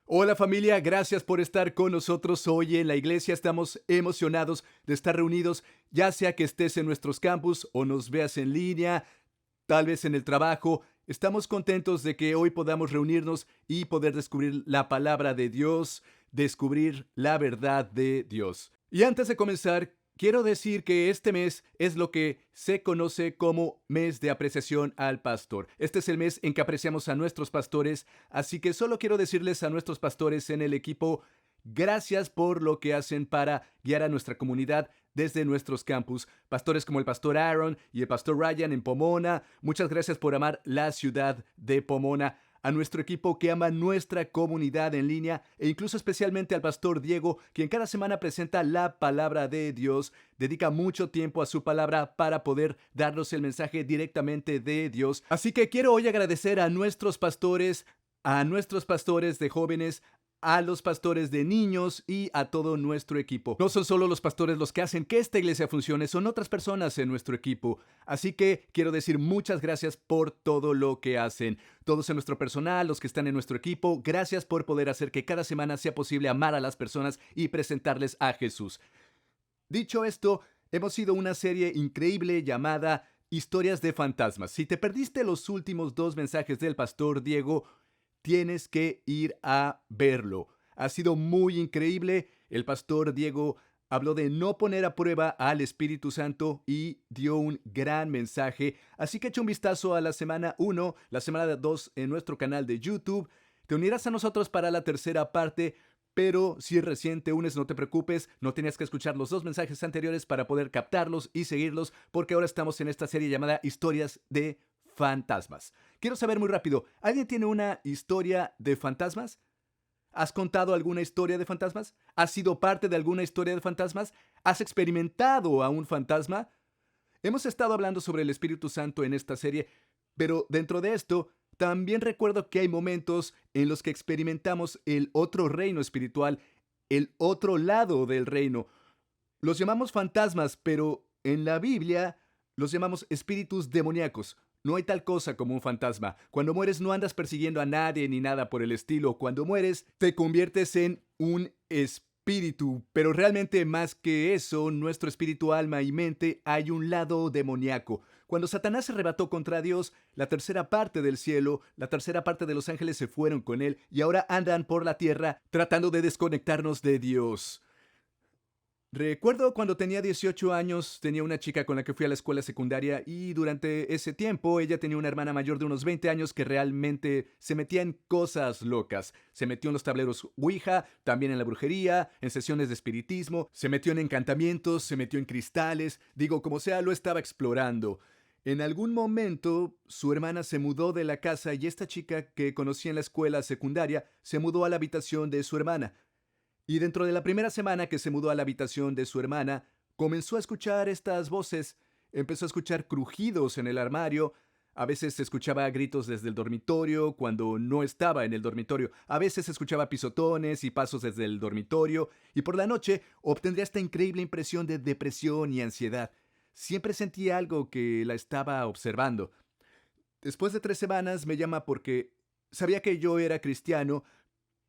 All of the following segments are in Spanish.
Hola familia, gracias por estar con nosotros hoy en la iglesia. Estamos emocionados de estar reunidos, ya sea que estés en nuestros campus o nos veas en línea, tal vez en el trabajo. Estamos contentos de que hoy podamos reunirnos y poder descubrir la palabra de Dios, descubrir la verdad de Dios. Y antes de comenzar, quiero decir que este mes es lo que se conoce como mes de apreciación al pastor. Este es el mes en que apreciamos a nuestros pastores, así que solo quiero decirles a nuestros pastores en el equipo, gracias por lo que hacen para guiar a nuestra comunidad desde nuestros campus. Pastores como el pastor Aaron y el pastor Ryan en Pomona, muchas gracias por amar la ciudad de Pomona. A nuestro equipo que ama nuestra comunidad en línea e incluso especialmente al pastor Diego, quien cada semana presenta la palabra de Dios, dedica mucho tiempo a su palabra para poder darnos el mensaje directamente de Dios. Así que quiero hoy agradecer a nuestros pastores de jóvenes, a los pastores de niños y a todo nuestro equipo. No son solo los pastores los que hacen que esta iglesia funcione, son otras personas en nuestro equipo. Así que quiero decir muchas gracias por todo lo que hacen. Todos en nuestro personal, los que están en nuestro equipo, gracias por poder hacer que cada semana sea posible amar a las personas y presentarles a Jesús. Dicho esto, hemos sido una serie increíble llamada Historias de Fantasmas. Si te perdiste los últimos dos mensajes del pastor Diego, tienes que ir a verlo. Ha sido muy increíble. El pastor Diego habló de no poner a prueba al Espíritu Santo y dio un gran mensaje. Así que echa un vistazo a la semana 1, la semana 2 en nuestro canal de YouTube. Te unirás a nosotros para la tercera parte, pero si recién te unes, no te preocupes, no tenías que escuchar los dos mensajes anteriores para poder captarlos y seguirlos, porque ahora estamos en esta serie llamada Historias de Fantasmas. Quiero saber muy rápido, ¿alguien tiene una historia de fantasmas? ¿Has contado alguna historia de fantasmas? ¿Has sido parte de alguna historia de fantasmas? ¿Has experimentado a un fantasma? Hemos estado hablando sobre el Espíritu Santo en esta serie, pero dentro de esto, también recuerdo que hay momentos en los que experimentamos el otro reino espiritual, el otro lado del reino. Los llamamos fantasmas, pero en la Biblia los llamamos espíritus demoníacos. No hay tal cosa como un fantasma. Cuando mueres no andas persiguiendo a nadie ni nada por el estilo. Cuando mueres te conviertes en un espíritu. Pero realmente más que eso, nuestro espíritu, alma y mente, hay un lado demoníaco. Cuando Satanás se arrebató contra Dios, la tercera parte del cielo, la tercera parte de los ángeles se fueron con él y ahora andan por la tierra tratando de desconectarnos de Dios. Recuerdo cuando tenía 18 años, tenía una chica con la que fui a la escuela secundaria y durante ese tiempo ella tenía una hermana mayor de unos 20 años que realmente se metía en cosas locas. Se metió en los tableros Ouija, también en la brujería, en sesiones de espiritismo, se metió en encantamientos, se metió en cristales, digo, como sea, lo estaba explorando. En algún momento su hermana se mudó de la casa y esta chica que conocí en la escuela secundaria se mudó a la habitación de su hermana. Y dentro de la primera semana que se mudó a la habitación de su hermana, comenzó a escuchar estas voces. Empezó a escuchar crujidos en el armario. A veces se escuchaba gritos desde el dormitorio cuando no estaba en el dormitorio. A veces se escuchaba pisotones y pasos desde el dormitorio. Y por la noche obtendría esta increíble impresión de depresión y ansiedad. Siempre sentía algo que la estaba observando. Después de 3 semanas me llama porque sabía que yo era cristiano,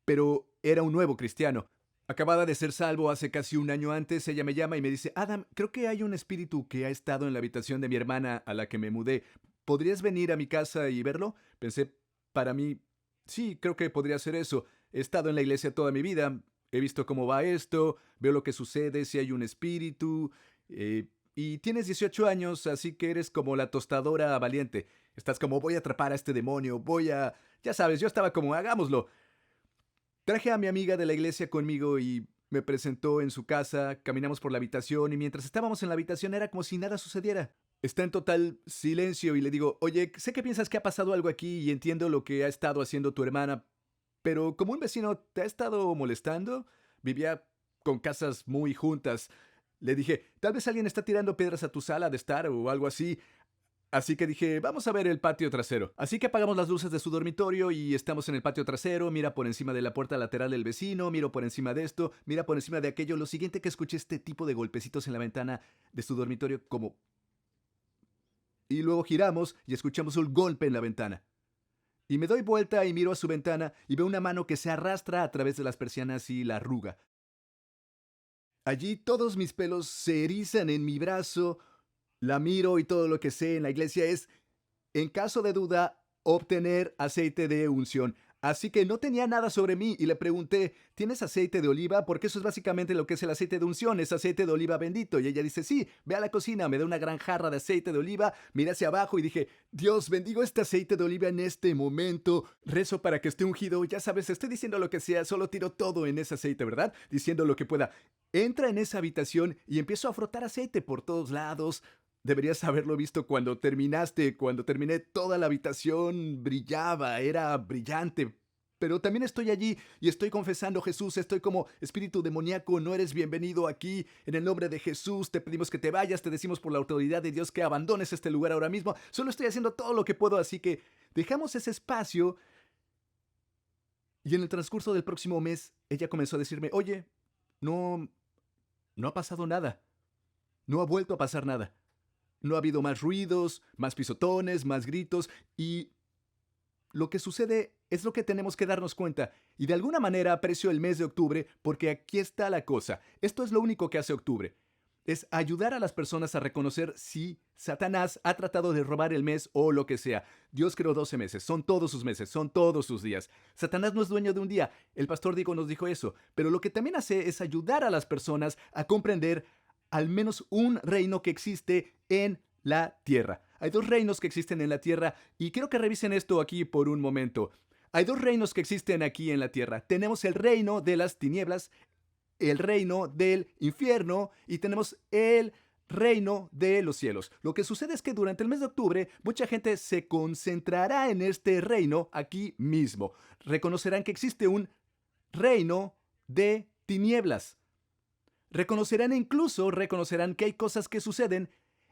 pero era un nuevo cristiano. Acabada de ser salvo hace casi un año antes, ella me llama y me dice, Adam, creo que hay un espíritu que ha estado en la habitación de mi hermana a la que me mudé. ¿Podrías venir a mi casa y verlo? Pensé, para mí, sí, creo que podría ser eso. He estado en la iglesia toda mi vida, he visto cómo va esto, veo lo que sucede si hay un espíritu. Y tienes 18 años, así que eres como la tostadora valiente. Estás como, voy a atrapar a este demonio, voy a... Ya sabes, yo estaba como, hagámoslo. Traje a mi amiga de la iglesia conmigo y me presentó en su casa, caminamos por la habitación y mientras estábamos en la habitación era como si nada sucediera. Está en total silencio y le digo, oye, sé que piensas que ha pasado algo aquí y entiendo lo que ha estado haciendo tu hermana, pero como un vecino te ha estado molestando, vivía con casas muy juntas. Le dije, tal vez alguien está tirando piedras a tu sala de estar o algo así. Así que dije, vamos a ver el patio trasero. Así que apagamos las luces de su dormitorio y estamos en el patio trasero. Mira por encima de la puerta lateral del vecino, miro por encima de esto, mira por encima de aquello. Lo siguiente que escuché este tipo de golpecitos en la ventana de su dormitorio como... Y luego giramos y escuchamos un golpe en la ventana. Y me doy vuelta y miro a su ventana y veo una mano que se arrastra a través de las persianas y la arruga. Allí todos mis pelos se erizan en mi brazo, la miro y todo lo que sé en la iglesia es, en caso de duda, obtener aceite de unción. Así que no tenía nada sobre mí y le pregunté, ¿tienes aceite de oliva? Porque eso es básicamente lo que es el aceite de unción, es aceite de oliva bendito. Y ella dice, sí, ve a la cocina, me da una gran jarra de aceite de oliva, miré hacia abajo y dije, Dios, bendigo este aceite de oliva en este momento, rezo para que esté ungido, ya sabes, estoy diciendo lo que sea, solo tiro todo en ese aceite, ¿verdad? Diciendo lo que pueda. Entra en esa habitación y empiezo a frotar aceite por todos lados. Deberías haberlo visto cuando terminaste, cuando terminé, toda la habitación brillaba, era brillante. Pero también estoy allí y estoy confesando, Jesús, estoy como espíritu demoníaco, no eres bienvenido aquí. En el nombre de Jesús te pedimos que te vayas, te decimos por la autoridad de Dios que abandones este lugar ahora mismo. Solo estoy haciendo todo lo que puedo, así que dejamos ese espacio y en el transcurso del próximo mes ella comenzó a decirme, oye, no, no ha pasado nada, no ha vuelto a pasar nada. No ha habido más ruidos, más pisotones, más gritos y lo que sucede es lo que tenemos que darnos cuenta. Y de alguna manera aprecio el mes de octubre porque aquí está la cosa. Esto es lo único que hace octubre. Es ayudar a las personas a reconocer si Satanás ha tratado de robar el mes o lo que sea. Dios creó 12 meses, son todos sus meses, son todos sus días. Satanás no es dueño de un día. El pastor Diego nos dijo eso. Pero lo que también hace es ayudar a las personas a comprender al menos un reino que existe en la tierra. Hay dos reinos que existen en la tierra y quiero que revisen esto aquí por un momento. Hay dos reinos que existen aquí en la tierra. Tenemos el reino de las tinieblas, el reino del infierno y tenemos el reino de los cielos. Lo que sucede es que durante el mes de octubre mucha gente se concentrará en este reino aquí mismo. Reconocerán que existe un reino de tinieblas. Reconocerán que hay cosas que suceden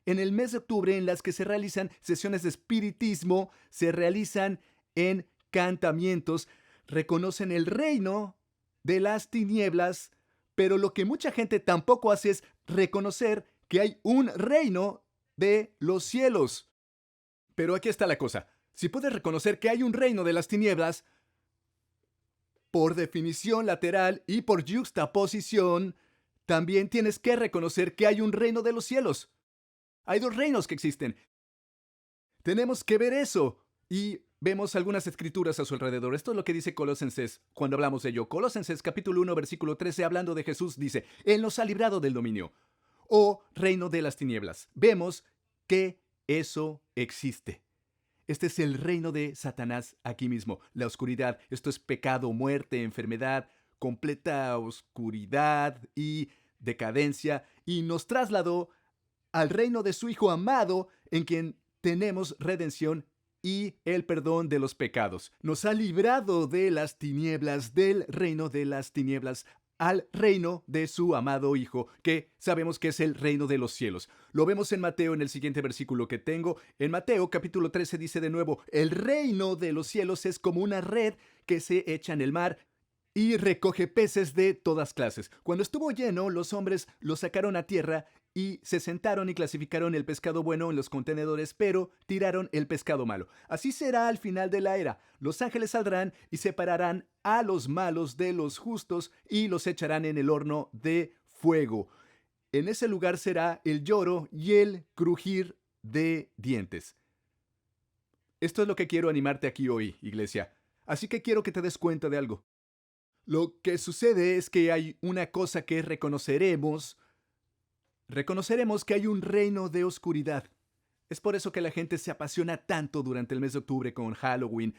en el mes de octubre en las que se realizan sesiones de espiritismo, se realizan encantamientos, reconocen el reino de las tinieblas, pero lo que mucha gente tampoco hace es reconocer que hay un reino de los cielos. Pero aquí está la cosa. Si puedes reconocer que hay un reino de las tinieblas, por definición lateral y por yuxtaposición, también tienes que reconocer que hay un reino de los cielos. Hay dos reinos que existen. Tenemos que ver eso. Y vemos algunas escrituras a su alrededor. Esto es lo que dice Colosenses cuando hablamos de ello. Colosenses capítulo 1, versículo 13, hablando de Jesús, dice, Él nos ha librado del dominio, o reino de las tinieblas. Vemos que eso existe. Este es el reino de Satanás aquí mismo, la oscuridad. Esto es pecado, muerte, enfermedad, completa oscuridad y decadencia. Y nos trasladó al reino de su Hijo amado, en quien tenemos redención y el perdón de los pecados. Nos ha librado de las tinieblas, del reino de las tinieblas, al reino de su amado Hijo, que sabemos que es el reino de los cielos. Lo vemos en Mateo en el siguiente versículo que tengo. En Mateo capítulo 13 dice de nuevo, el reino de los cielos es como una red que se echa en el mar y recoge peces de todas clases. Cuando estuvo lleno, los hombres lo sacaron a tierra y se sentaron y clasificaron el pescado bueno en los contenedores, pero tiraron el pescado malo. Así será al final de la era. Los ángeles saldrán y separarán a los malos de los justos y los echarán en el horno de fuego. En ese lugar será el lloro y el crujir de dientes. Esto es lo que quiero animarte aquí hoy, iglesia. Así que quiero que te des cuenta de algo. Lo que sucede es que hay una cosa que reconoceremos. Reconoceremos que hay un reino de oscuridad. Es por eso que la gente se apasiona tanto durante el mes de octubre con Halloween.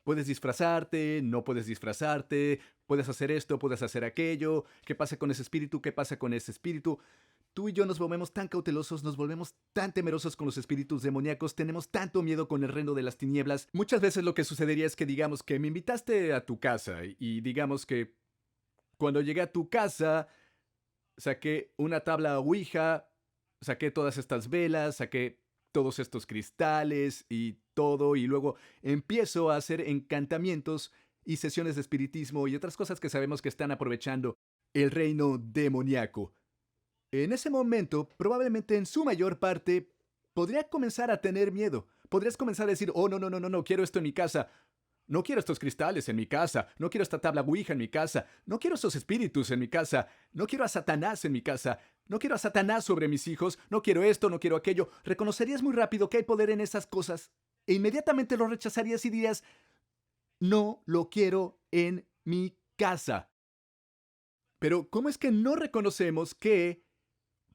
Puedes disfrazarte, no puedes disfrazarte, puedes hacer esto, puedes hacer aquello. ¿Qué pasa con ese espíritu? ¿Qué pasa con ese espíritu? Tú y yo nos volvemos tan cautelosos, nos volvemos tan temerosos con los espíritus demoníacos, tenemos tanto miedo con el reino de las tinieblas. Muchas veces lo que sucedería es que digamos que me invitaste a tu casa y digamos que cuando llegué a tu casa saqué una tabla Ouija, saqué todas estas velas, saqué todos estos cristales y todo, y luego empiezo a hacer encantamientos y sesiones de espiritismo y otras cosas que sabemos que están aprovechando el reino demoníaco. En ese momento, probablemente en su mayor parte, podría comenzar a tener miedo. Podrías comenzar a decir, oh, no, no, no, no, no, quiero esto en mi casa. No quiero estos cristales en mi casa, no quiero esta tabla Ouija en mi casa, no quiero esos espíritus en mi casa, no quiero a Satanás en mi casa, no quiero a Satanás sobre mis hijos, no quiero esto, no quiero aquello. Reconocerías muy rápido que hay poder en esas cosas e inmediatamente lo rechazarías y dirías, no lo quiero en mi casa. Pero ¿cómo es que no reconocemos que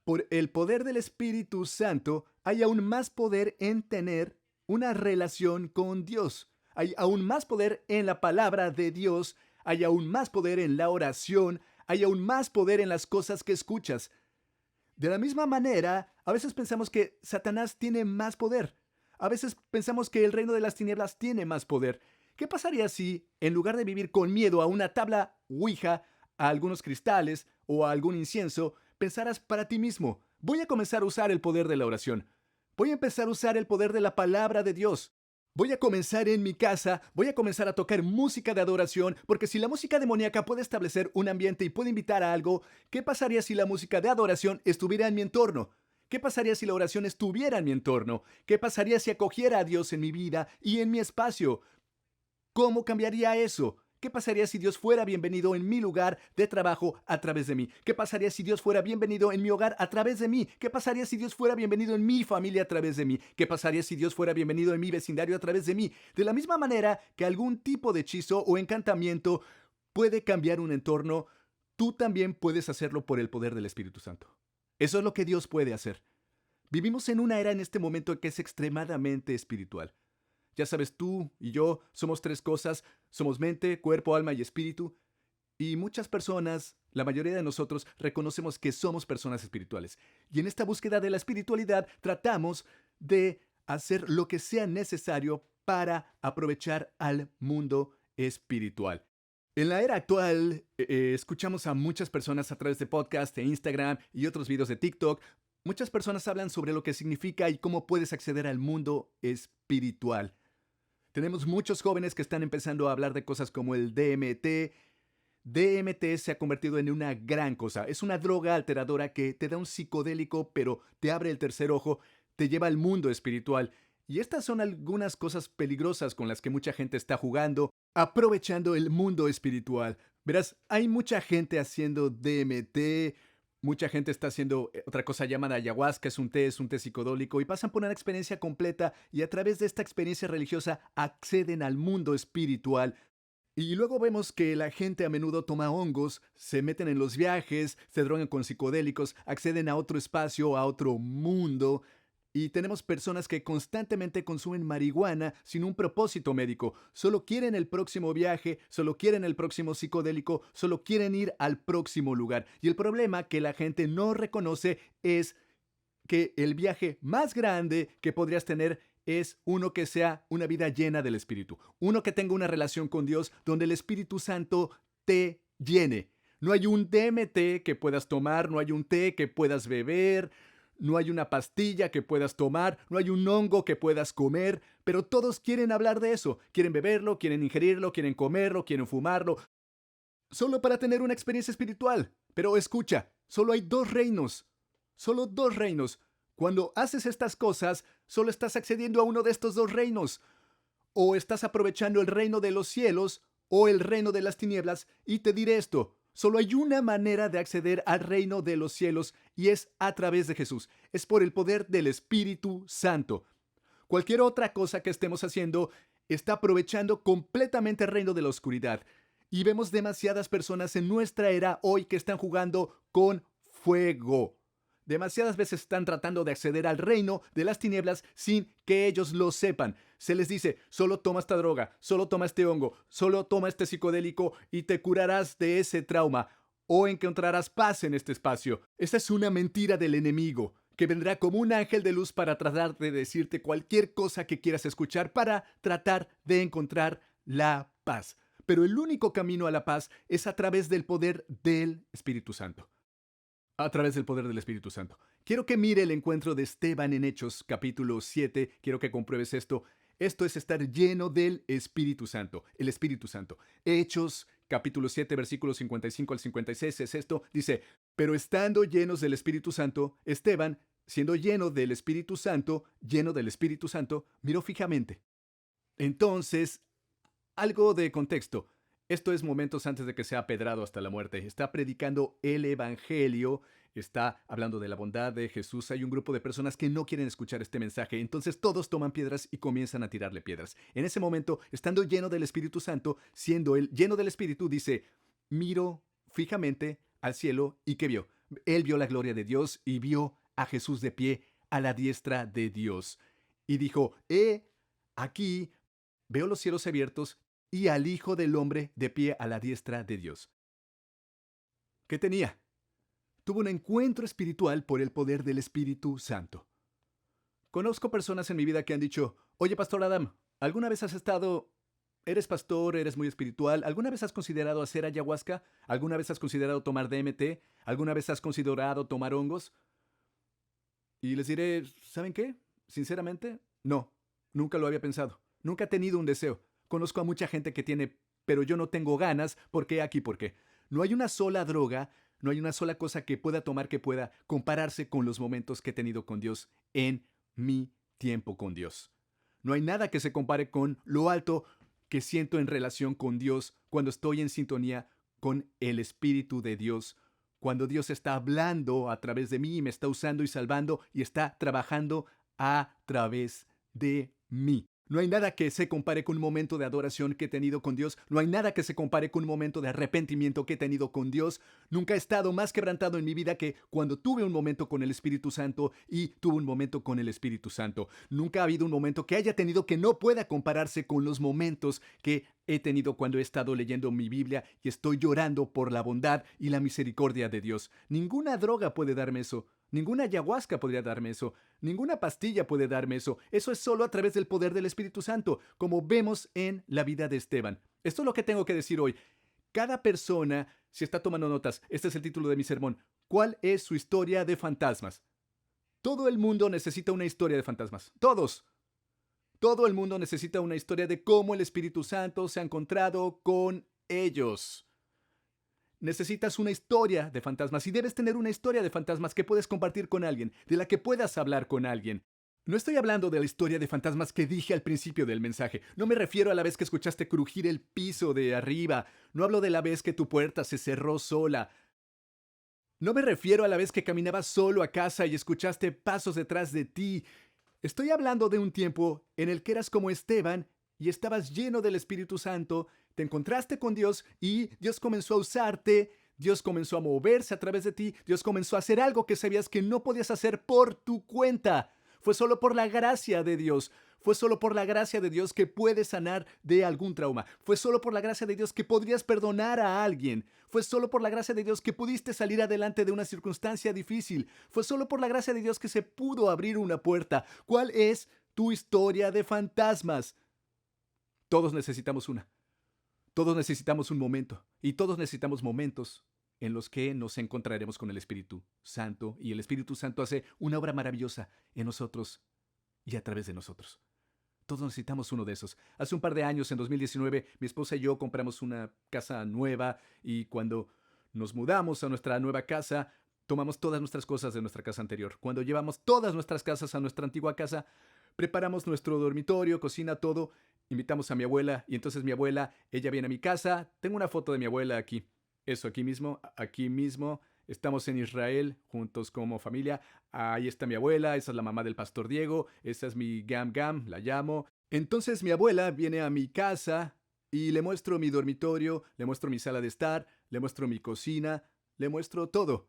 por el poder del Espíritu Santo hay aún más poder en tener una relación con Dios? Hay aún más poder en la palabra de Dios, hay aún más poder en la oración, hay aún más poder en las cosas que escuchas. De la misma manera, a veces pensamos que Satanás tiene más poder. A veces pensamos que el reino de las tinieblas tiene más poder. ¿Qué pasaría si, en lugar de vivir con miedo a una tabla Ouija, a algunos cristales o a algún incienso, pensaras para ti mismo, voy a comenzar a usar el poder de la oración? Voy a empezar a usar el poder de la palabra de Dios. Voy a comenzar en mi casa, voy a comenzar a tocar música de adoración, porque si la música demoníaca puede establecer un ambiente y puede invitar a algo, ¿qué pasaría si la música de adoración estuviera en mi entorno? ¿Qué pasaría si la oración estuviera en mi entorno? ¿Qué pasaría si acogiera a Dios en mi vida y en mi espacio? ¿Cómo cambiaría eso? ¿Qué pasaría si Dios fuera bienvenido en mi lugar de trabajo a través de mí? ¿Qué pasaría si Dios fuera bienvenido en mi hogar a través de mí? ¿Qué pasaría si Dios fuera bienvenido en mi familia a través de mí? ¿Qué pasaría si Dios fuera bienvenido en mi vecindario a través de mí? De la misma manera que algún tipo de hechizo o encantamiento puede cambiar un entorno, tú también puedes hacerlo por el poder del Espíritu Santo. Eso es lo que Dios puede hacer. Vivimos en una era en este momento que es extremadamente espiritual. Ya sabes, tú y yo somos tres cosas, somos mente, cuerpo, alma y espíritu, y muchas personas, la mayoría de nosotros, reconocemos que somos personas espirituales. Y en esta búsqueda de la espiritualidad tratamos de hacer lo que sea necesario para aprovechar al mundo espiritual. En la era actual, escuchamos a muchas personas a través de podcast, de Instagram y otros videos de TikTok. Muchas personas hablan sobre lo que significa y cómo puedes acceder al mundo espiritual. Tenemos muchos jóvenes que están empezando a hablar de cosas como el DMT. DMT se ha convertido en una gran cosa. Es una droga alteradora que te da un psicodélico, pero te abre el tercer ojo, te lleva al mundo espiritual. Y estas son algunas cosas peligrosas con las que mucha gente está jugando, aprovechando el mundo espiritual. Verás, hay mucha gente haciendo DMT, mucha gente está haciendo otra cosa llamada ayahuasca, es un té psicodélico y pasan por una experiencia completa y a través de esta experiencia religiosa acceden al mundo espiritual. Y luego vemos que la gente a menudo toma hongos, se meten en los viajes, se drogan con psicodélicos, acceden a otro espacio, a otro mundo. Y tenemos personas que constantemente consumen marihuana sin un propósito médico. Solo quieren el próximo viaje, solo quieren el próximo psicodélico, solo quieren ir al próximo lugar. Y el problema que la gente no reconoce es que el viaje más grande que podrías tener es uno que sea una vida llena del Espíritu. Uno que tenga una relación con Dios donde el Espíritu Santo te llene. No hay un DMT que puedas tomar, no hay un té que puedas beber, no hay una pastilla que puedas tomar, no hay un hongo que puedas comer, pero todos quieren hablar de eso. Quieren beberlo, quieren ingerirlo, quieren comerlo, quieren fumarlo, solo para tener una experiencia espiritual. Pero escucha, solo hay dos reinos. Solo dos reinos. Cuando haces estas cosas, solo estás accediendo a uno de estos dos reinos. O estás aprovechando el reino de los cielos o el reino de las tinieblas. Y te diré esto, solo hay una manera de acceder al reino de los cielos y es a través de Jesús. Es por el poder del Espíritu Santo. Cualquier otra cosa que estemos haciendo está aprovechando completamente el reino de la oscuridad. Y vemos demasiadas personas en nuestra era hoy que están jugando con fuego. Demasiadas veces están tratando de acceder al reino de las tinieblas sin que ellos lo sepan. Se les dice, solo toma esta droga, solo toma este hongo, solo toma este psicodélico y te curarás de ese trauma o encontrarás paz en este espacio. Esta es una mentira del enemigo, que vendrá como un ángel de luz para tratar de decirte cualquier cosa que quieras escuchar para tratar de encontrar la paz. Pero el único camino a la paz es a través del poder del Espíritu Santo. A través del poder del Espíritu Santo. Quiero que mire el encuentro de Esteban en Hechos, capítulo 7. Quiero que compruebes esto. Esto es estar lleno del Espíritu Santo. El Espíritu Santo. Hechos, capítulo 7, versículos 55 al 56 es esto. Dice, pero estando llenos del Espíritu Santo, Esteban, siendo lleno del Espíritu Santo, miró fijamente. Entonces, Algo de contexto. Esto es momentos antes de que sea apedrado hasta la muerte. Está predicando el Evangelio, está hablando de la bondad de Jesús. Hay un grupo de personas que no quieren escuchar este mensaje, entonces todos toman piedras y comienzan a tirarle piedras. En ese momento, estando lleno del Espíritu Santo, siendo él lleno del Espíritu, dice, miro fijamente al cielo y ¿qué vio? Él vio la gloria de Dios y vio a Jesús de pie a la diestra de Dios. Y dijo, aquí veo los cielos abiertos y al Hijo del Hombre de pie a la diestra de Dios. ¿Qué tenía? Tuvo un encuentro espiritual por el poder del Espíritu Santo. Conozco personas en mi vida que han dicho, oye, Pastor Adam, ¿alguna vez has estado... ¿Eres pastor? ¿Eres muy espiritual? ¿Alguna vez has considerado hacer ayahuasca? ¿Alguna vez has considerado tomar DMT? ¿Alguna vez has considerado tomar hongos? Y les diré, ¿saben qué? Sinceramente, no. Nunca lo había pensado. Nunca he tenido un deseo. Conozco a mucha gente que tiene, pero yo no tengo ganas. ¿Por qué aquí? ¿Por qué? No hay una sola droga, no hay una sola cosa que pueda tomar que pueda compararse con los momentos que he tenido con Dios en mi tiempo con Dios. No hay nada que se compare con lo alto que siento en relación con Dios cuando estoy en sintonía con el Espíritu de Dios, cuando Dios está hablando a través de mí y me está usando y salvando y está trabajando a través de mí. No hay nada que se compare con un momento de adoración que he tenido con Dios. No hay nada que se compare con un momento de arrepentimiento que he tenido con Dios. Nunca he estado más quebrantado en mi vida que cuando tuve un momento con el Espíritu Santo y tuve un momento con el Espíritu Santo. Nunca ha habido un momento que haya tenido que no pueda compararse con los momentos que he tenido cuando he estado leyendo mi Biblia y estoy llorando por la bondad y la misericordia de Dios. Ninguna droga puede darme eso. Ninguna ayahuasca podría darme eso. Ninguna pastilla puede darme eso. Eso es solo a través del poder del Espíritu Santo, como vemos en la vida de Esteban. Esto es lo que tengo que decir hoy. Cada persona, si está tomando notas, este es el título de mi sermón. ¿Cuál es su historia de fantasmas? Todo el mundo necesita una historia de fantasmas. Todos. Todo el mundo necesita una historia de cómo el Espíritu Santo se ha encontrado con ellos. Necesitas una historia de fantasmas y debes tener una historia de fantasmas que puedes compartir con alguien, de la que puedas hablar con alguien. No estoy hablando de la historia de fantasmas que dije al principio del mensaje. No me refiero a la vez que escuchaste crujir el piso de arriba. No hablo de la vez que tu puerta se cerró sola. No me refiero a la vez que caminabas solo a casa y escuchaste pasos detrás de ti. Estoy hablando de un tiempo en el que eras como Esteban y estabas lleno del Espíritu Santo, te encontraste con Dios y Dios comenzó a usarte, Dios comenzó a moverse a través de ti, Dios comenzó a hacer algo que sabías que no podías hacer por tu cuenta. Fue solo por la gracia de Dios. Fue solo por la gracia de Dios que puedes sanar de algún trauma. Fue solo por la gracia de Dios que podrías perdonar a alguien. Fue solo por la gracia de Dios que pudiste salir adelante de una circunstancia difícil. Fue solo por la gracia de Dios que se pudo abrir una puerta. ¿Cuál es tu historia de fantasmas? Todos necesitamos una. Todos necesitamos un momento. Y todos necesitamos momentos en los que nos encontraremos con el Espíritu Santo. Y el Espíritu Santo hace una obra maravillosa en nosotros y a través de nosotros. Todos necesitamos uno de esos. Hace un par de años, en 2019, mi esposa y yo compramos una casa nueva y cuando nos mudamos a nuestra nueva casa, tomamos todas nuestras cosas de nuestra casa anterior. Cuando llevamos todas nuestras casas a nuestra antigua casa, preparamos nuestro dormitorio, cocina, todo. Invitamos a mi abuela y entonces mi abuela, ella viene a mi casa. Tengo una foto de mi abuela aquí. Eso, aquí mismo, aquí mismo. Estamos en Israel juntos como familia. Ahí está mi abuela, esa es la mamá del pastor Diego, esa es mi Gam Gam, la llamo. Entonces mi abuela viene a mi casa y le muestro mi dormitorio, le muestro mi sala de estar, le muestro mi cocina, le muestro todo.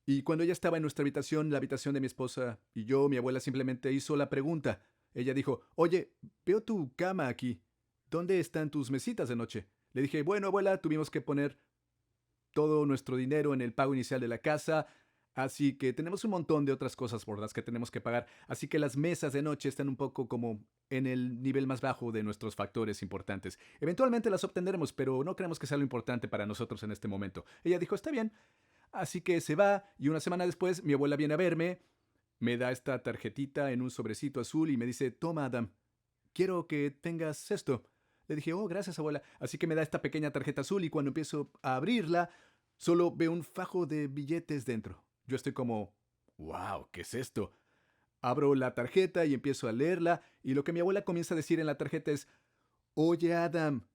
Y cuando ella estaba en nuestra habitación, la habitación de mi esposa y yo, mi abuela simplemente hizo la pregunta. Ella dijo, oye, veo tu cama aquí. ¿Dónde están tus mesitas de noche? Le dije, bueno, abuela, tuvimos que poner todo nuestro dinero en el pago inicial de la casa, así que tenemos un montón de otras cosas por las que tenemos que pagar, así que las mesas de noche están un poco como en el nivel más bajo de nuestros factores importantes. Eventualmente las obtendremos, pero no creemos que sea lo importante para nosotros en este momento. Ella dijo, está bien. Así que se va y una semana después mi abuela viene a verme, me da esta tarjetita en un sobrecito azul y me dice, toma Adam, quiero que tengas esto. Le dije, oh, gracias abuela. Así que me da esta pequeña tarjeta azul y cuando empiezo a abrirla, solo veo un fajo de billetes dentro. Yo estoy como, wow, ¿qué es esto? Abro la tarjeta y empiezo a leerla y lo que mi abuela comienza a decir en la tarjeta es, oye Adam,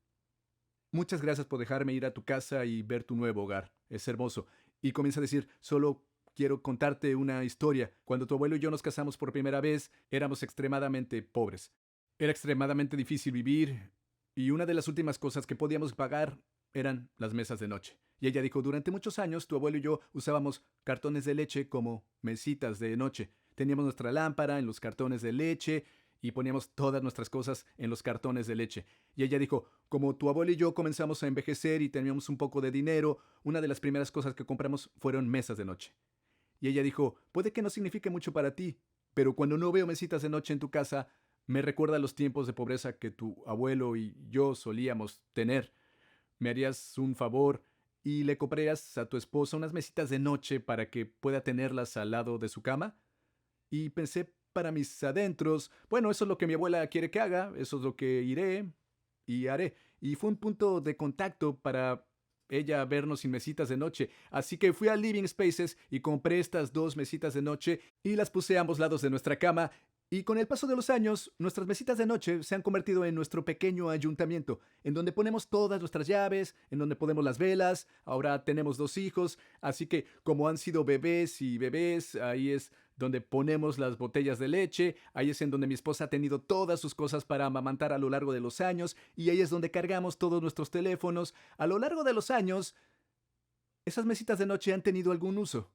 muchas gracias por dejarme ir a tu casa y ver tu nuevo hogar. Es hermoso. Y comienza a decir, solo quiero contarte una historia. Cuando tu abuelo y yo nos casamos por primera vez, éramos extremadamente pobres. Era extremadamente difícil vivir y una de las últimas cosas que podíamos pagar eran las mesas de noche. Y ella dijo, durante muchos años tu abuelo y yo usábamos cartones de leche como mesitas de noche. Teníamos nuestra lámpara en los cartones de leche y poníamos todas nuestras cosas en los cartones de leche. Y ella dijo, como tu abuelo y yo comenzamos a envejecer y teníamos un poco de dinero, una de las primeras cosas que compramos fueron mesas de noche. Y ella dijo, puede que no signifique mucho para ti, pero cuando no veo mesitas de noche en tu casa, me recuerda los tiempos de pobreza que tu abuelo y yo solíamos tener. ¿Me harías un favor y le comprarías a tu esposa unas mesitas de noche para que pueda tenerlas al lado de su cama? Y pensé para mis adentros, bueno, eso es lo que mi abuela quiere que haga, eso es lo que iré y haré. Y fue un punto de contacto para ella vernos sin mesitas de noche. Así que fui a Living Spaces y compré estas dos mesitas de noche y las puse a ambos lados de nuestra cama. Y con el paso de los años, nuestras mesitas de noche se han convertido en nuestro pequeño ayuntamiento, en donde ponemos todas nuestras llaves, en donde ponemos las velas. Ahora tenemos dos hijos, así que como han sido bebés y bebés, ahí es donde ponemos las botellas de leche, ahí es en donde mi esposa ha tenido todas sus cosas para amamantar a lo largo de los años, y ahí es donde cargamos todos nuestros teléfonos. A lo largo de los años, esas mesitas de noche han tenido algún uso.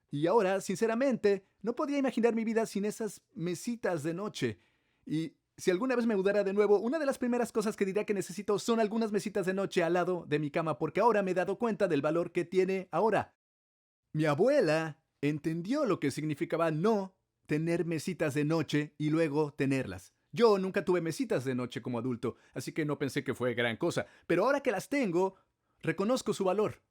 Y ahora, sinceramente, no podía imaginar mi vida sin esas mesitas de noche. Y si alguna vez me mudara de nuevo, una de las primeras cosas que diría que necesito son algunas mesitas de noche al lado de mi cama, porque ahora me he dado cuenta del valor que tiene ahora. Mi abuela entendió lo que significaba no tener mesitas de noche y luego tenerlas. Yo nunca tuve mesitas de noche como adulto, así que no pensé que fue gran cosa, pero ahora que las tengo, reconozco su valor.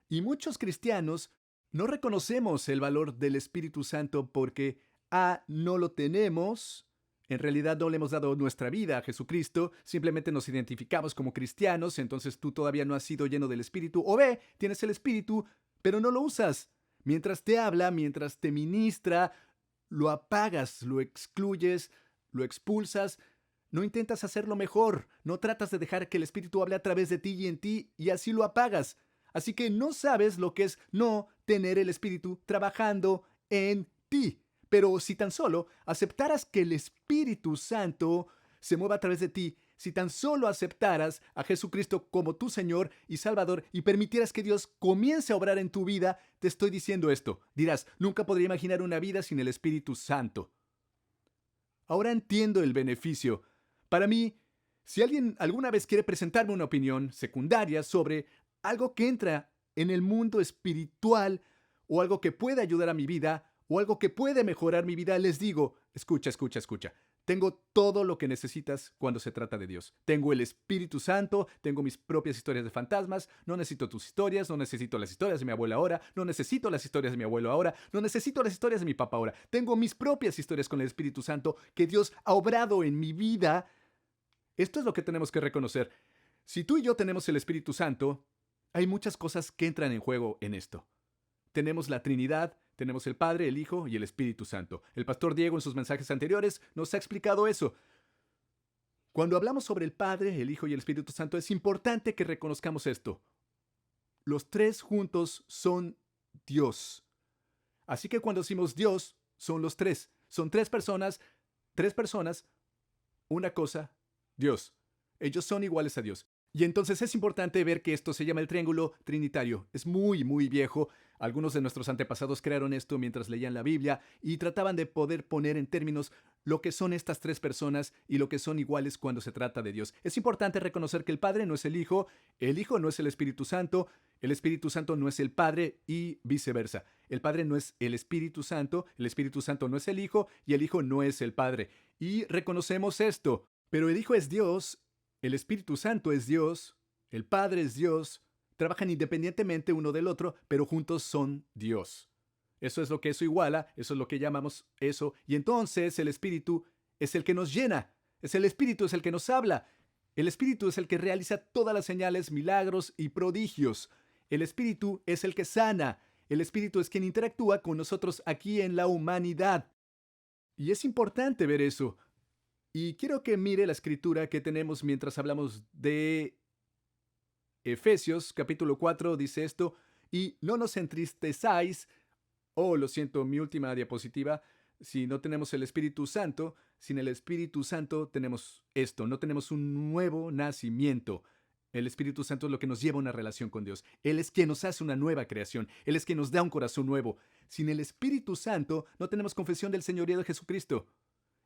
Y muchos cristianos no reconocemos el valor del Espíritu Santo porque A, no lo tenemos, en realidad no le hemos dado nuestra vida a Jesucristo, simplemente nos identificamos como cristianos, entonces tú todavía no has sido lleno del Espíritu, o B, tienes el Espíritu, pero no lo usas. Mientras te habla, mientras te ministra, lo apagas, lo excluyes, lo expulsas, no intentas hacerlo mejor, no tratas de dejar que el Espíritu hable a través de ti y en ti, y así lo apagas. Así que no sabes lo que es no tener el Espíritu trabajando en ti. Pero si tan solo aceptaras que el Espíritu Santo se mueva a través de ti, si tan solo aceptaras a Jesucristo como tu Señor y Salvador y permitieras que Dios comience a obrar en tu vida, te estoy diciendo esto. Dirás, nunca podría imaginar una vida sin el Espíritu Santo. Ahora entiendo el beneficio. Para mí, si alguien alguna vez quiere presentarme una opinión secundaria sobre algo que entra en el mundo espiritual o algo que puede ayudar a mi vida o algo que puede mejorar mi vida, les digo, escucha, escucha, escucha. Tengo todo lo que necesitas cuando se trata de Dios. Tengo el Espíritu Santo, tengo mis propias historias de fantasmas, no necesito tus historias, no necesito las historias de mi abuela ahora, no necesito las historias de mi abuelo ahora, no necesito las historias de mi papá ahora. Tengo mis propias historias con el Espíritu Santo que Dios ha obrado en mi vida. Esto es lo que tenemos que reconocer. Si tú y yo tenemos el Espíritu Santo, hay muchas cosas que entran en juego en esto. Tenemos la Trinidad, tenemos el Padre, el Hijo y el Espíritu Santo. El pastor Diego en sus mensajes anteriores nos ha explicado eso. Cuando hablamos sobre el Padre, el Hijo y el Espíritu Santo, es importante que reconozcamos esto. Los tres juntos son Dios. Así que cuando decimos Dios, son los tres. Son tres personas, una cosa, Dios. Ellos son iguales a Dios. Y entonces es importante ver que esto se llama el triángulo trinitario. Es muy, muy viejo. Algunos de nuestros antepasados crearon esto mientras leían la Biblia y trataban de poder poner en términos lo que son estas tres personas y lo que son iguales cuando se trata de Dios. Es importante reconocer que el Padre no es el Hijo no es el Espíritu Santo no es el Padre y viceversa. El Padre no es el Espíritu Santo no es el Hijo y el Hijo no es el Padre. Y reconocemos esto, pero el Hijo es Dios. El Espíritu Santo es Dios, el Padre es Dios, trabajan independientemente uno del otro, pero juntos son Dios. Eso es lo que eso iguala, eso es lo que llamamos eso, y entonces el Espíritu es el que nos llena, el Espíritu es el que nos habla, el Espíritu es el que realiza todas las señales, milagros y prodigios, el Espíritu es el que sana, el Espíritu es quien interactúa con nosotros aquí en la humanidad. Y es importante ver eso. Y quiero que mire la escritura que tenemos mientras hablamos de Efesios capítulo 4 dice esto, y no nos entristezáis. Oh, lo siento, mi última diapositiva. Si no tenemos el Espíritu Santo, sin el Espíritu Santo tenemos esto, no tenemos un nuevo nacimiento. El Espíritu Santo es lo que nos lleva a una relación con Dios. Él es quien nos hace una nueva creación. Él es quien nos da un corazón nuevo. Sin el Espíritu Santo no tenemos confesión del señorío de Jesucristo.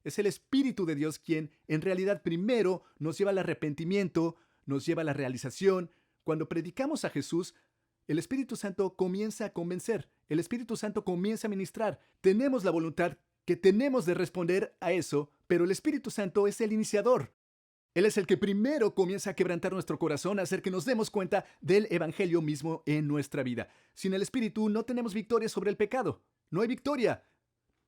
Es el Espíritu de Dios quien en realidad primero nos lleva al arrepentimiento, nos lleva a la realización. Cuando predicamos a Jesús, el Espíritu Santo comienza a convencer. El Espíritu Santo comienza a ministrar. Tenemos la voluntad que tenemos de responder a eso, pero el Espíritu Santo es el iniciador. Él es el que primero comienza a quebrantar nuestro corazón, a hacer que nos demos cuenta del Evangelio mismo en nuestra vida. Sin el Espíritu no tenemos victoria sobre el pecado. No hay victoria.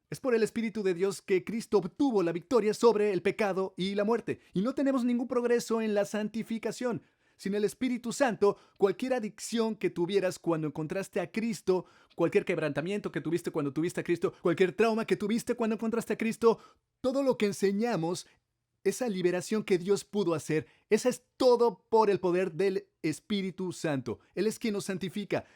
Es por el Espíritu de Dios que Cristo obtuvo la victoria sobre el pecado y la muerte. Y no tenemos ningún progreso en la santificación. Sin el Espíritu Santo, cualquier adicción que tuvieras cuando encontraste a Cristo, cualquier quebrantamiento que tuviste cuando tuviste a Cristo, cualquier trauma que tuviste cuando encontraste a Cristo, todo lo que enseñamos, esa liberación que Dios pudo hacer, esa es todo por el poder del Espíritu Santo. Él es quien nos santifica.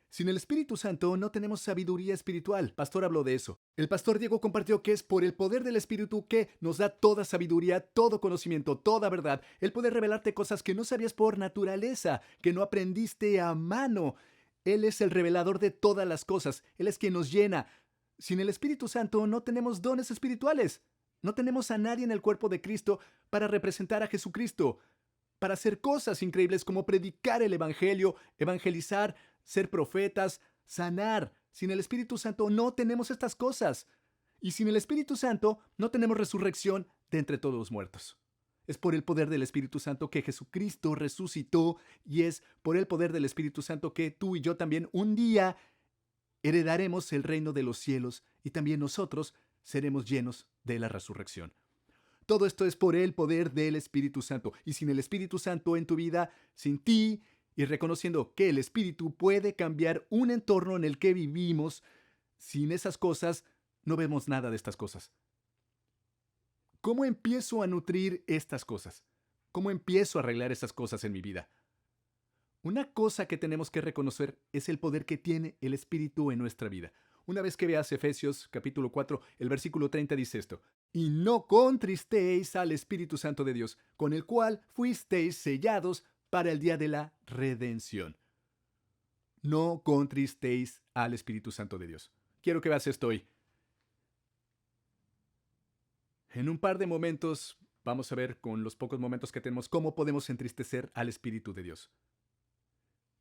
Sin el Espíritu Santo no tenemos sabiduría espiritual. Pastor habló de eso. El pastor Diego compartió que es por el poder del Espíritu que nos da toda sabiduría, todo conocimiento, toda verdad. Él puede revelarte cosas que no sabías por naturaleza, que no aprendiste a mano. Él es el revelador de todas las cosas. Él es quien nos llena. Sin el Espíritu Santo no tenemos dones espirituales. No tenemos a nadie en el cuerpo de Cristo para representar a Jesucristo, para hacer cosas increíbles como predicar el Evangelio, evangelizar, ser profetas, sanar. Sin el Espíritu Santo no tenemos estas cosas. Y sin el Espíritu Santo no tenemos resurrección de entre todos los muertos. Es por el poder del Espíritu Santo que Jesucristo resucitó y es por el poder del Espíritu Santo que tú y yo también un día heredaremos el reino de los cielos y también nosotros seremos llenos de la resurrección. Todo esto es por el poder del Espíritu Santo. Y sin el Espíritu Santo en tu vida, sin ti, y reconociendo que el Espíritu puede cambiar un entorno en el que vivimos, sin esas cosas, no vemos nada de estas cosas. ¿Cómo empiezo a nutrir estas cosas? ¿Cómo empiezo a arreglar esas cosas en mi vida? Una cosa que tenemos que reconocer es el poder que tiene el Espíritu en nuestra vida. Una vez que veas Efesios capítulo 4, el versículo 30 dice esto: y no contristéis al Espíritu Santo de Dios, con el cual fuisteis sellados para el día de la redención. No contristéis al Espíritu Santo de Dios. Quiero que veas esto hoy. En un par de momentos vamos a ver, con los pocos momentos que tenemos, cómo podemos entristecer al Espíritu de Dios.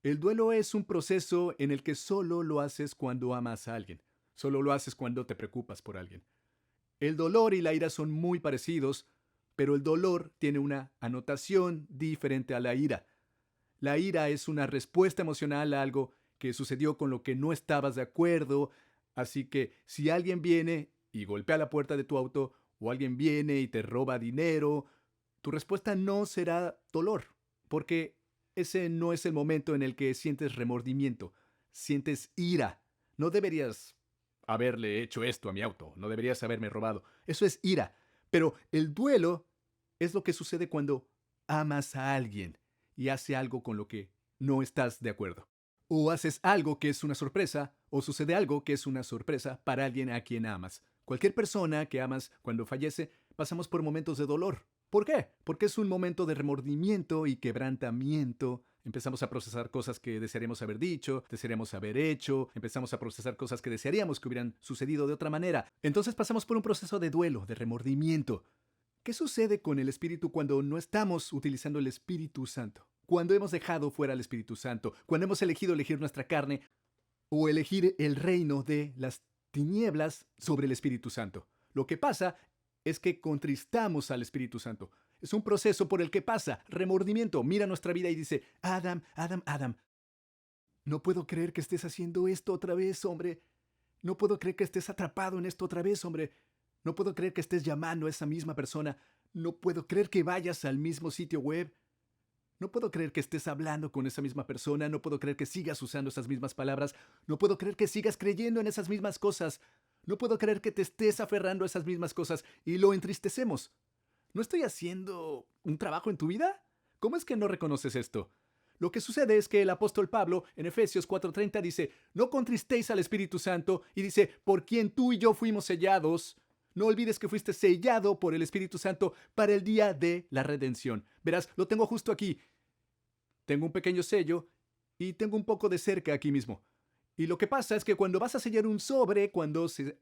El duelo es un proceso en el que solo lo haces cuando amas a alguien. Solo lo haces cuando te preocupas por alguien. El dolor y la ira son muy parecidos, pero el dolor tiene una anotación diferente a la ira. La ira es una respuesta emocional a algo que sucedió con lo que no estabas de acuerdo, así que si alguien viene y golpea la puerta de tu auto, o alguien viene y te roba dinero, tu respuesta no será dolor, porque ese no es el momento en el que sientes remordimiento, sientes ira. No deberías haberle hecho esto a mi auto, no deberías haberme robado. Eso es ira. Pero el duelo es lo que sucede cuando amas a alguien y hace algo con lo que no estás de acuerdo. O haces algo que es una sorpresa, o sucede algo que es una sorpresa para alguien a quien amas. Cualquier persona que amas cuando fallece, pasamos por momentos de dolor. ¿Por qué? Porque es un momento de remordimiento y quebrantamiento. Empezamos a procesar cosas que desearíamos haber dicho, desearíamos haber hecho, empezamos a procesar cosas que desearíamos que hubieran sucedido de otra manera. Entonces pasamos por un proceso de duelo, de remordimiento. ¿Qué sucede con el Espíritu cuando no estamos utilizando el Espíritu Santo? Cuando hemos dejado fuera al Espíritu Santo, cuando hemos elegido elegir nuestra carne o elegir el reino de las tinieblas sobre el Espíritu Santo. Lo que pasa es que contristamos al Espíritu Santo. Es un proceso por el que pasa remordimiento. Mira nuestra vida y dice: Adam, Adam, Adam, no puedo creer que estés haciendo esto otra vez, hombre. No puedo creer que estés atrapado en esto otra vez, hombre. No puedo creer que estés llamando a esa misma persona. No puedo creer que vayas al mismo sitio web. No puedo creer que estés hablando con esa misma persona. No puedo creer que sigas usando esas mismas palabras. No puedo creer que sigas creyendo en esas mismas cosas. No puedo creer que te estés aferrando a esas mismas cosas y lo entristecemos. ¿No estoy haciendo un trabajo en tu vida? ¿Cómo es que no reconoces esto? Lo que sucede es que el apóstol Pablo en Efesios 4:30 dice, no contristéis al Espíritu Santo, y dice, por quien tú y yo fuimos sellados. No olvides que fuiste sellado por el Espíritu Santo para el día de la redención. Verás, lo tengo justo aquí. Tengo un pequeño sello y tengo un poco de cerca aquí mismo. Y lo que pasa es que cuando vas a sellar un sobre, cuando se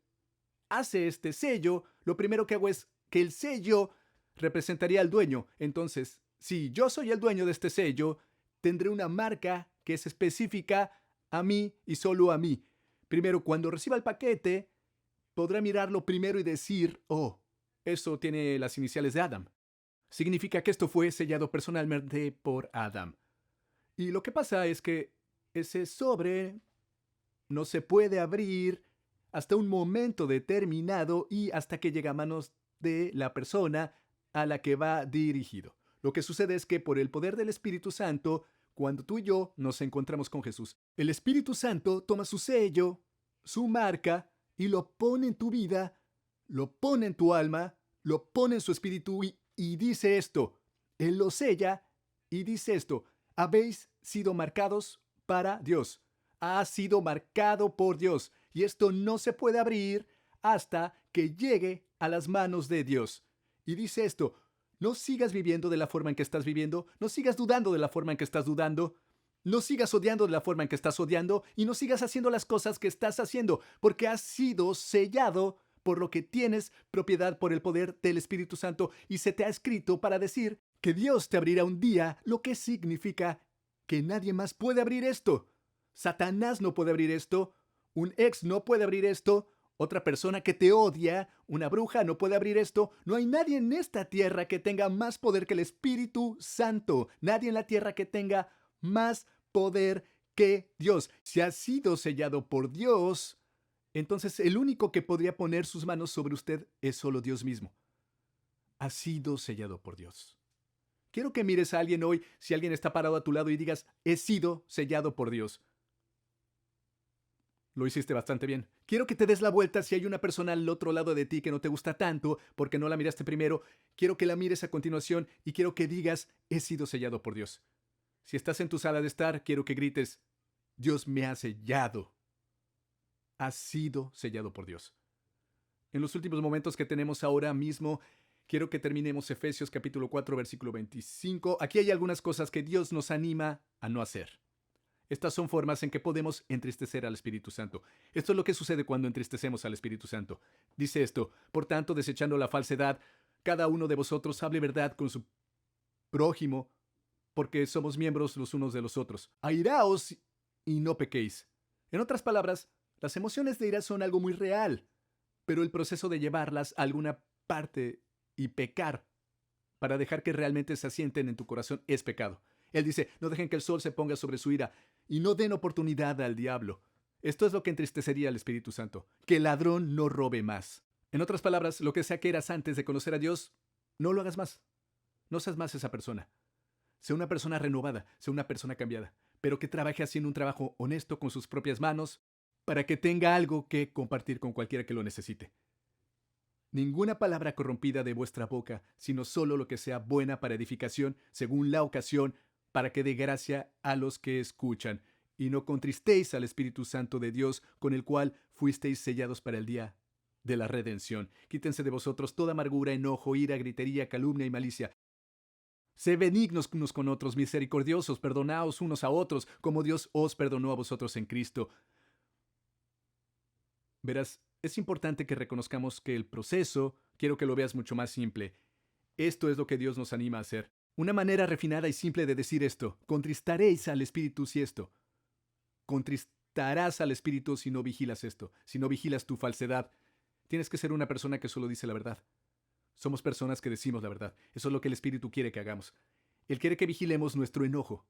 hace este sello, lo primero que hago es que el sello representaría al dueño. Entonces, si yo soy el dueño de este sello, tendré una marca que es específica a mí y solo a mí. Primero, cuando reciba el paquete, podrá mirarlo primero y decir, oh, eso tiene las iniciales de Adam. Significa que esto fue sellado personalmente por Adam. Y lo que pasa es que ese sobre no se puede abrir hasta un momento determinado y hasta que llega a manos de la persona a la que va dirigido. Lo que sucede es que por el poder del Espíritu Santo, cuando tú y yo nos encontramos con Jesús, el Espíritu Santo toma su sello, su marca, y lo pone en tu vida, lo pone en tu alma, lo pone en su espíritu y dice esto. Él lo sella y dice esto. Habéis sido marcados para Dios. Ha sido marcado por Dios. Y esto no se puede abrir hasta que llegue a las manos de Dios. Y dice esto. No sigas viviendo de la forma en que estás viviendo. No sigas dudando de la forma en que estás dudando. No sigas odiando de la forma en que estás odiando y no sigas haciendo las cosas que estás haciendo, porque has sido sellado por lo que tienes propiedad por el poder del Espíritu Santo y se te ha escrito para decir que Dios te abrirá un día, lo que significa que nadie más puede abrir esto. Satanás no puede abrir esto, un ex no puede abrir esto, otra persona que te odia, una bruja no puede abrir esto. No hay nadie en esta tierra que tenga más poder que el Espíritu Santo, nadie en la tierra que tenga más poder que Dios. Si ha sido sellado por Dios, entonces el único que podría poner sus manos sobre usted es solo Dios mismo. Ha sido sellado por Dios. Quiero que mires a alguien hoy, si alguien está parado a tu lado y digas, he sido sellado por Dios. Lo hiciste bastante bien. Quiero que te des la vuelta si hay una persona al otro lado de ti que no te gusta tanto porque no la miraste primero. Quiero que la mires a continuación y quiero que digas, he sido sellado por Dios. Si estás en tu sala de estar, quiero que grites, Dios me ha sellado. Has sido sellado por Dios. En los últimos momentos que tenemos ahora mismo, quiero que terminemos Efesios capítulo 4, versículo 25. Aquí hay algunas cosas que Dios nos anima a no hacer. Estas son formas en que podemos entristecer al Espíritu Santo. Esto es lo que sucede cuando entristecemos al Espíritu Santo. Dice esto, por tanto, desechando la falsedad, cada uno de vosotros hable verdad con su prójimo, porque somos miembros los unos de los otros. Airaos y no pequéis. En otras palabras, las emociones de ira son algo muy real, pero el proceso de llevarlas a alguna parte y pecar para dejar que realmente se asienten en tu corazón es pecado. Él dice, no dejen que el sol se ponga sobre su ira y no den oportunidad al diablo. Esto es lo que entristecería al Espíritu Santo, que el ladrón no robe más. En otras palabras, lo que sea que eras antes de conocer a Dios, no lo hagas más. No seas más esa persona. Sea una persona renovada, sea una persona cambiada, pero que trabaje haciendo un trabajo honesto con sus propias manos para que tenga algo que compartir con cualquiera que lo necesite. Ninguna palabra corrompida de vuestra boca, sino solo lo que sea buena para edificación, según la ocasión, para que dé gracia a los que escuchan, y no contristéis al Espíritu Santo de Dios, con el cual fuisteis sellados para el día de la redención. Quítense de vosotros toda amargura, enojo, ira, gritería, calumnia y malicia. Sé benignos unos con otros, misericordiosos, perdonaos unos a otros, como Dios os perdonó a vosotros en Cristo. Verás, es importante que reconozcamos que el proceso, quiero que lo veas mucho más simple. Esto es lo que Dios nos anima a hacer. Una manera refinada y simple de decir esto, contristaréis al Espíritu si esto. Contristarás al Espíritu si no vigilas esto, si no vigilas tu falsedad. Tienes que ser una persona que solo dice la verdad. Somos personas que decimos la verdad. Eso es lo que el Espíritu quiere que hagamos. Él quiere que vigilemos nuestro enojo.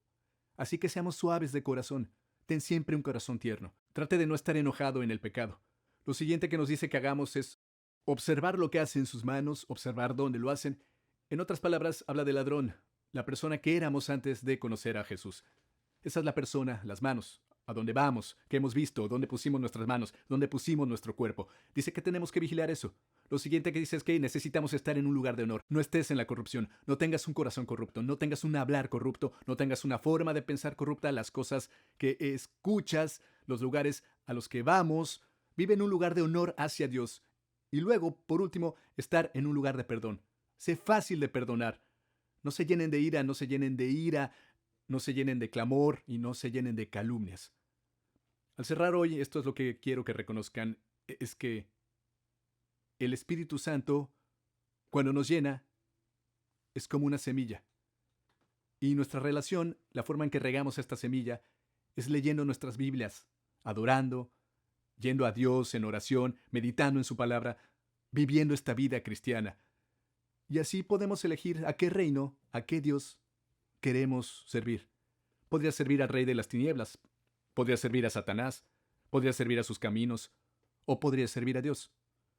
Así que seamos suaves de corazón. Ten siempre un corazón tierno. Trate de no estar enojado en el pecado. Lo siguiente que nos dice que hagamos es observar lo que hacen sus manos, observar dónde lo hacen. En otras palabras, habla del ladrón, la persona que éramos antes de conocer a Jesús. Esa es la persona, las manos. a dónde vamos, qué hemos visto, dónde pusimos nuestras manos, dónde pusimos nuestro cuerpo. Dice que tenemos que vigilar eso. Lo siguiente que dice es que necesitamos estar en un lugar de honor. No estés en la corrupción, no tengas un corazón corrupto, no tengas un hablar corrupto, no tengas una forma de pensar corrupta. Las cosas que escuchas, los lugares a los que vamos, vive en un lugar de honor hacia Dios. Y luego, por último, estar en un lugar de perdón. Sé fácil de perdonar. No se llenen de ira, no se llenen de ira, no se llenen de clamor y no se llenen de calumnias. Al cerrar hoy, esto es lo que quiero que reconozcan, es que el Espíritu Santo, cuando nos llena, es como una semilla. Y nuestra relación, la forma en que regamos esta semilla, es leyendo nuestras Biblias, adorando, yendo a Dios en oración, meditando en su palabra, viviendo esta vida cristiana. Y así podemos elegir a qué reino, a qué Dios queremos servir. Podría servir al rey de las tinieblas, podría servir a Satanás, podría servir a sus caminos, o podría servir a Dios.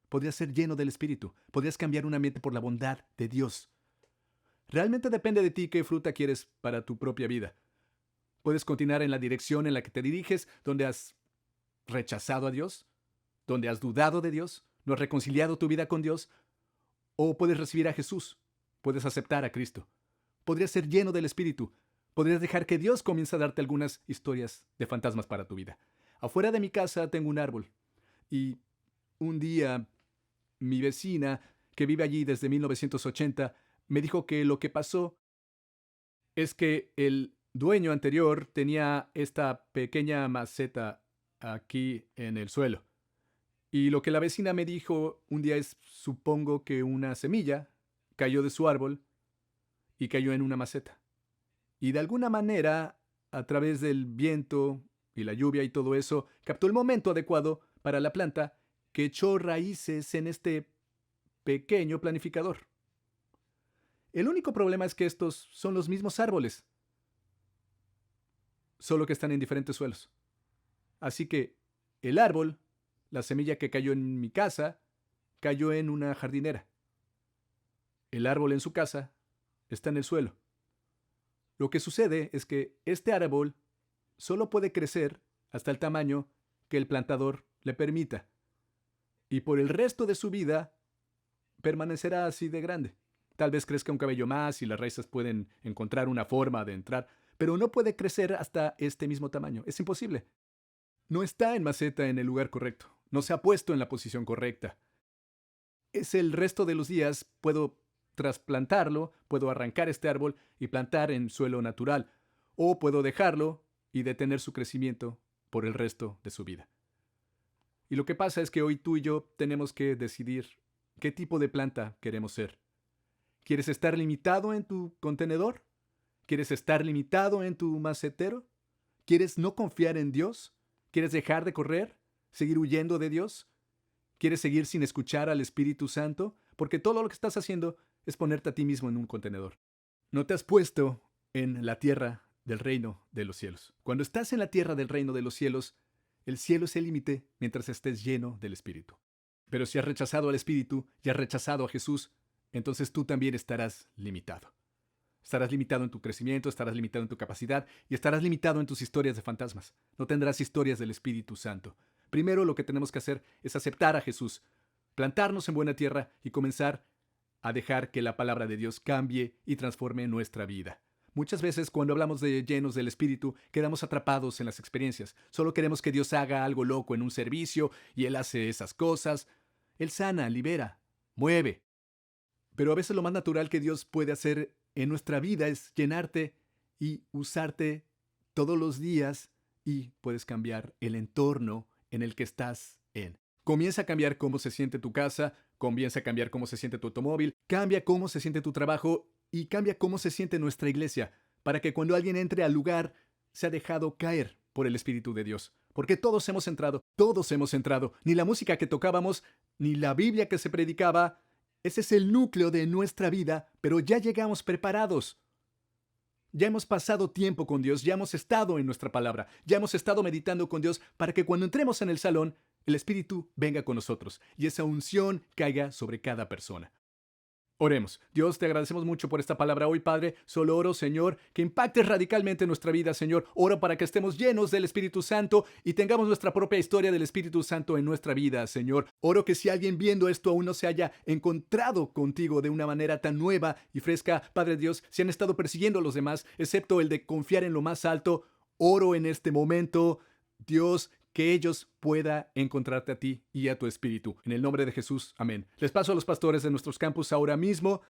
Podrías ser lleno del Espíritu, podrías cambiar un ambiente por la bondad de Dios. Realmente depende de ti qué fruta quieres para tu propia vida. Puedes continuar en la dirección en la que te diriges, donde has rechazado a Dios, donde has dudado de Dios, no has reconciliado tu vida con Dios, o puedes recibir a Jesús, puedes aceptar a Cristo. Podrías ser lleno del Espíritu, podrías dejar que Dios comience a darte algunas historias de fantasmas para tu vida. Afuera de mi casa tengo un árbol, y un día mi vecina, que vive allí desde 1980, me dijo que lo que pasó es que el dueño anterior tenía esta pequeña maceta aquí en el suelo. Y lo que la vecina me dijo un día es, supongo que una semilla cayó de su árbol y cayó en una maceta. Y de alguna manera, a través del viento y la lluvia y todo eso, captó el momento adecuado para la planta que echó raíces en este pequeño planificador. El único problema es que estos son los mismos árboles, solo que están en diferentes suelos. Así que el árbol, la semilla que cayó en mi casa, cayó en una jardinera. El árbol en su casa está en el suelo. Lo que sucede es que este árbol solo puede crecer hasta el tamaño que el plantador le permita. Y por el resto de su vida permanecerá así de grande. Tal vez crezca un cabello más y las raíces pueden encontrar una forma de entrar, pero no puede crecer hasta este mismo tamaño. Es imposible. No está en maceta en el lugar correcto. No se ha puesto en la posición correcta. Es el resto de los días puedo trasplantarlo, puedo arrancar este árbol y plantar en suelo natural, o puedo dejarlo y detener su crecimiento por el resto de su vida. Y lo que pasa es que hoy tú y yo tenemos que decidir qué tipo de planta queremos ser. ¿Quieres estar limitado en tu contenedor? ¿Quieres estar limitado en tu macetero? ¿Quieres no confiar en Dios? ¿Quieres dejar de correr? ¿Seguir huyendo de Dios? ¿Quieres seguir sin escuchar al Espíritu Santo? Porque todo lo que estás haciendo es ponerte a ti mismo en un contenedor. No te has puesto en la tierra del reino de los cielos. Cuando estás en la tierra del reino de los cielos, el cielo es el límite mientras estés lleno del Espíritu. Pero si has rechazado al Espíritu y has rechazado a Jesús, entonces tú también estarás limitado. Estarás limitado en tu crecimiento, estarás limitado en tu capacidad y estarás limitado en tus historias de fantasmas. No tendrás historias del Espíritu Santo. Primero lo que tenemos que hacer es aceptar a Jesús, plantarnos en buena tierra y comenzar a dejar que la palabra de Dios cambie y transforme nuestra vida. Muchas veces cuando hablamos de llenos del Espíritu, quedamos atrapados en las experiencias. Solo queremos que Dios haga algo loco en un servicio y Él hace esas cosas. Él sana, libera, mueve. Pero a veces lo más natural que Dios puede hacer en nuestra vida es llenarte y usarte todos los días y puedes cambiar el entorno en el que estás en. Comienza a cambiar cómo se siente tu casa, comienza a cambiar cómo se siente tu automóvil, cambia cómo se siente tu trabajo y cambia cómo se siente nuestra iglesia, para que cuando alguien entre al lugar se ha dejado caer por el Espíritu de Dios. Porque todos hemos entrado, ni la música que tocábamos, ni la Biblia que se predicaba. Ese es el núcleo de nuestra vida, pero ya llegamos preparados. Ya hemos pasado tiempo con Dios, ya hemos estado en nuestra palabra, ya hemos estado meditando con Dios para que cuando entremos en el salón, el Espíritu venga con nosotros y esa unción caiga sobre cada persona. Oremos. Dios, te agradecemos mucho por esta palabra hoy, Padre. Solo oro, Señor, que impactes radicalmente nuestra vida, Señor. Oro para que estemos llenos del Espíritu Santo y tengamos nuestra propia historia del Espíritu Santo en nuestra vida, Señor. Oro que si alguien viendo esto aún no se haya encontrado contigo de una manera tan nueva y fresca, Padre Dios, si han estado persiguiendo a los demás, excepto el de confiar en lo más alto, oro en este momento, Dios, que ellos puedan encontrarte a ti y a tu espíritu. En el nombre de Jesús, amén. Les paso a los pastores de nuestros campus ahora mismo.